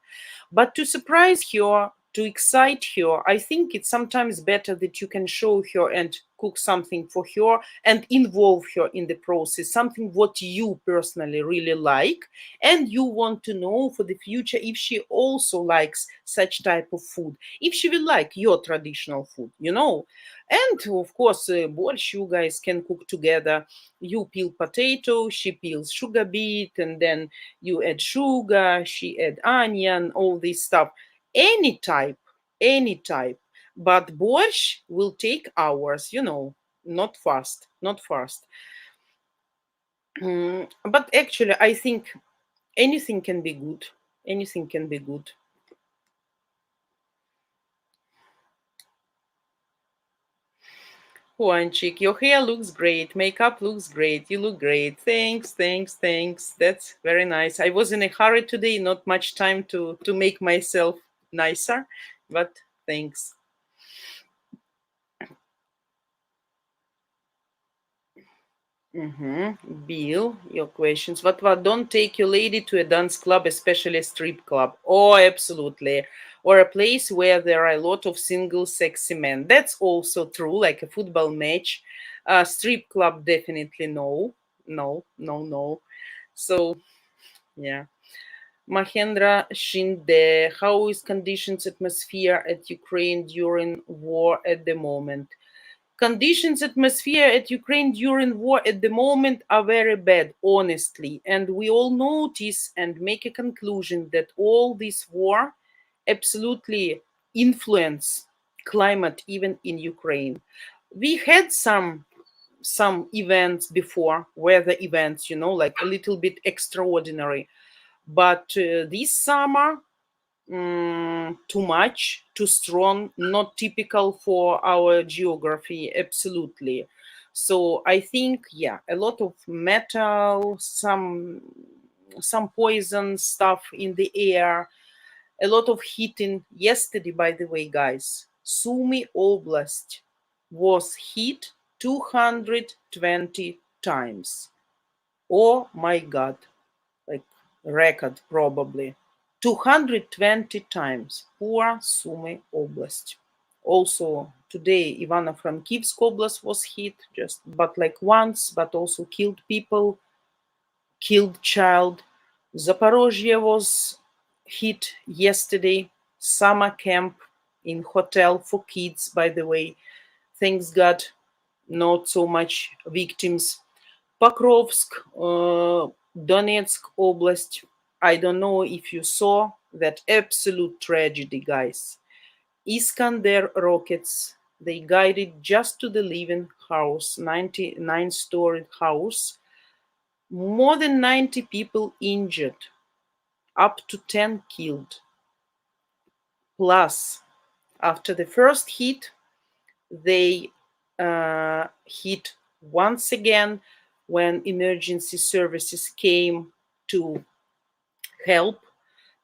But to surprise her, to excite her, I think it's sometimes better that you can show her and cook something for her and involve her in the process, something what you personally really like, and you want to know for the future if she also likes such type of food, if she will like your traditional food, you know. And of course, borscht you guys can cook together. You peel potato, she peels sugar beet, and then you add sugar, she add onion, all this stuff. Any type, any type. But borscht will take hours, you know, not fast, not fast. But actually, I think anything can be good. Anything can be good. Juanchik, your hair looks great. Makeup looks great. You look great. Thanks, thanks, thanks. That's very nice. I was in a hurry today, not much time to make myself nicer, but thanks. Bill, your questions. What? Don't take your lady to a dance club, especially a strip club. Oh, absolutely. Or a place where there are a lot of single sexy men. That's also true, like a football match. Strip club, definitely no. No, no, no. So, yeah. Mahendra Shinde, how is conditions atmosphere at Ukraine during war at the moment? Conditions atmosphere at Ukraine during war at the moment are very bad, honestly, and we all notice and make a conclusion that all this war absolutely influence climate even in Ukraine. We had some events before, weather events, you know, like a little bit extraordinary, but this summer too much, too strong, not typical for our geography, absolutely. So I think, yeah, a lot of metal, some poison stuff in the air, a lot of heating. Yesterday, by the way, guys, Sumy Oblast was hit 220 times. Oh my God, like record probably. 220 times. Poor Sumy Oblast. Also today Ivano-Frankivsk Oblast was hit, just but like once, but also killed people, killed child. Zaporozhye was hit yesterday, summer camp in hotel for kids, by the way. Thanks God, not so much victims. Pokrovsk, Donetsk Oblast. I don't know if you saw that absolute tragedy, guys. Iskander rockets, they guided just to the living house, 99-story house. More than 90 people injured, up to 10 killed. Plus, after the first hit, they hit once again when emergency services came to help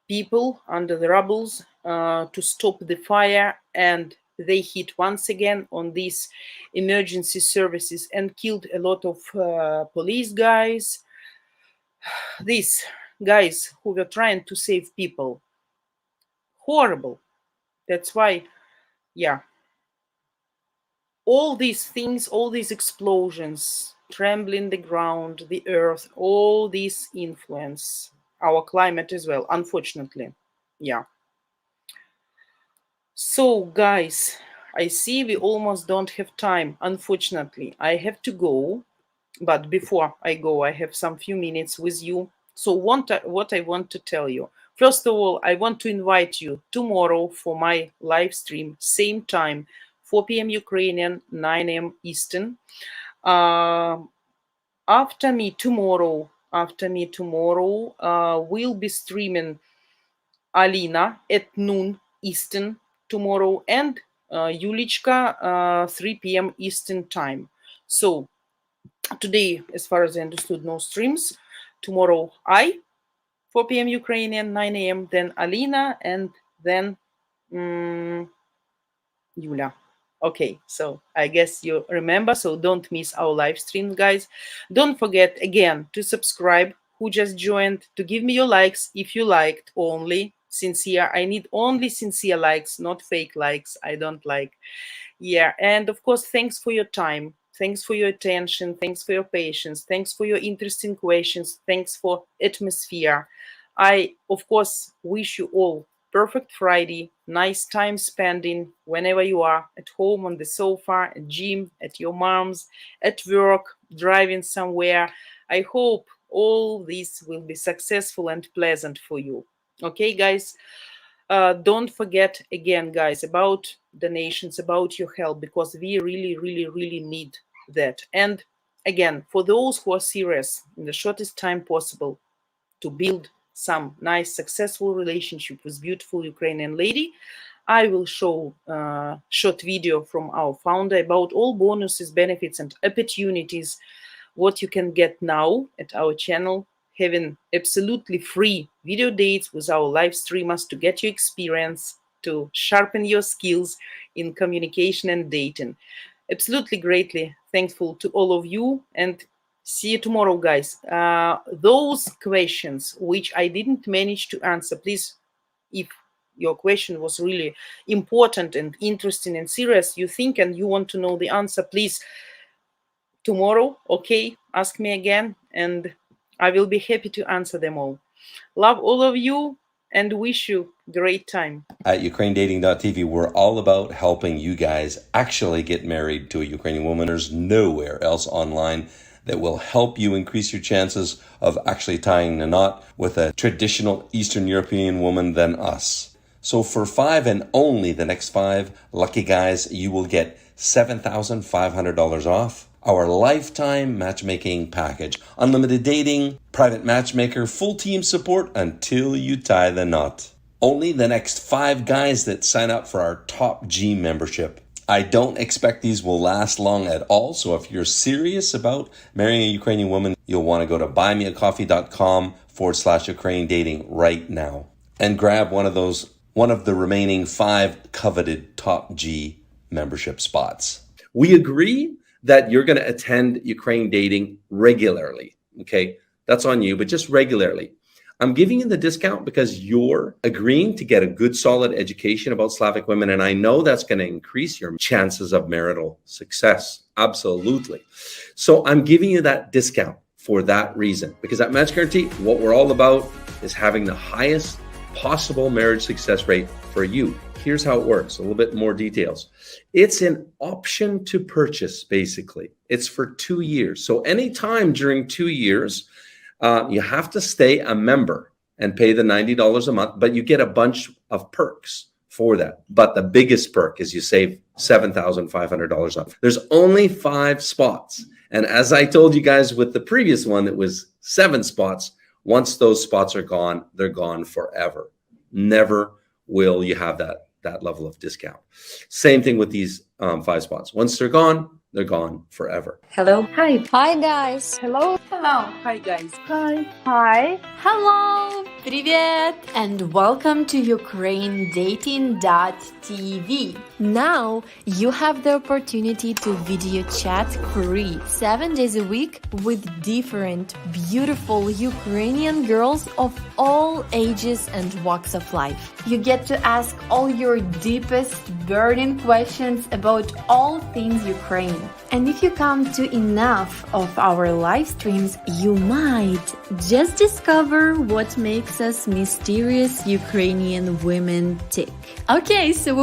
people under the rubbles to stop the fire, and they hit once again on these emergency services and killed a lot of police guys, these guys who were trying to save people. Horrible. That's why, yeah, all these things, all these explosions, trembling the ground, the earth, all these influence our climate as well, unfortunately. Yeah. So, guys, I see we almost don't have time. Unfortunately, I have to go. But before I go, I have some few minutes with you. So what I want to tell you. First of all, I want to invite you tomorrow for my live stream, same time, 4 p.m. Ukrainian, 9 a.m. Eastern. After me tomorrow, we'll be streaming Alina at noon Eastern tomorrow, and Yulichka 3 p.m. Eastern time. So today, as far as I understood, no streams. Tomorrow, 4 p.m. Ukrainian, 9 a.m., then Alina, and then Yulia. Okay, so I guess you remember, so don't miss our live stream, guys. Don't forget, again, to subscribe, who just joined, to give me your likes if you liked only. Sincere. I need only sincere likes, not fake likes. I don't like. Yeah, and of course, thanks for your time. Thanks for your attention. Thanks for your patience. Thanks for your interesting questions. Thanks for atmosphere. I, of course, wish you all perfect Friday, nice time spending whenever you are, at home, on the sofa, at gym, at your mom's, at work, driving somewhere. I hope all this will be successful and pleasant for you. Okay, guys? Don't forget, again, guys, about donations, about your help, because we really, really, really need that. And again, for those who are serious in the shortest time possible to build some nice, successful relationship with beautiful Ukrainian lady, I will show a short video from our founder about all bonuses, benefits, and opportunities, what you can get now at our channel, having absolutely free video dates with our live streamers to get your experience, to sharpen your skills in communication and dating. Absolutely greatly thankful to all of you, and see you tomorrow, guys. Those questions which I didn't manage to answer, please, if your question was really important and interesting and serious, you think, and you want to know the answer, please, tomorrow, okay, ask me again, and I will be happy to answer them all. Love all of you and wish you great time. At UkraineDating.tv, we're all about helping you guys actually get married to a Ukrainian woman. There's nowhere else online that will help you increase your chances of actually tying the knot with a traditional Eastern European woman than us. So for 5 and only the next 5 lucky guys, you will get $7,500 off our lifetime matchmaking package. Unlimited dating, private matchmaker, full team support until you tie the knot. Only the next 5 guys that sign up for our Top G membership. I don't expect these will last long at all, so if you're serious about marrying a Ukrainian woman, you'll want to go to buymeacoffee.com/Ukraine dating right now and grab one of the remaining 5 coveted Top G membership spots. We agree that you're going to attend Ukraine dating regularly. Okay, that's on you, but just regularly. I'm giving you the discount because you're agreeing to get a good, solid education about Slavic women. And I know that's going to increase your chances of marital success. Absolutely. So I'm giving you that discount for that reason, because at Match Guarantee, what we're all about is having the highest possible marriage success rate for you. Here's how it works, a little bit more details. It's an option to purchase, basically. It's for 2 years. So anytime during 2 years, you have to stay a member and pay the $90 a month, but you get a bunch of perks for that. But the biggest perk is you save $7,500 off. There's only 5 spots. And as I told you guys with the previous one, it was 7 spots. Once those spots are gone, they're gone forever. Never will you have that level of discount. Same thing with these 5 spots. Once they're gone forever. Hello. Hi. Hi, guys. Hello. Hello. Hi, guys. Hi. Hi. Hello. Привет. And welcome to Ukraine-dating.tv. Now you have the opportunity to video chat free 7 days a week with different beautiful Ukrainian girls of all ages and walks of life. You get to ask all your deepest burning questions about all things Ukraine. And if you come to enough of our live streams, you might just discover what makes us mysterious Ukrainian women tick. Okay, so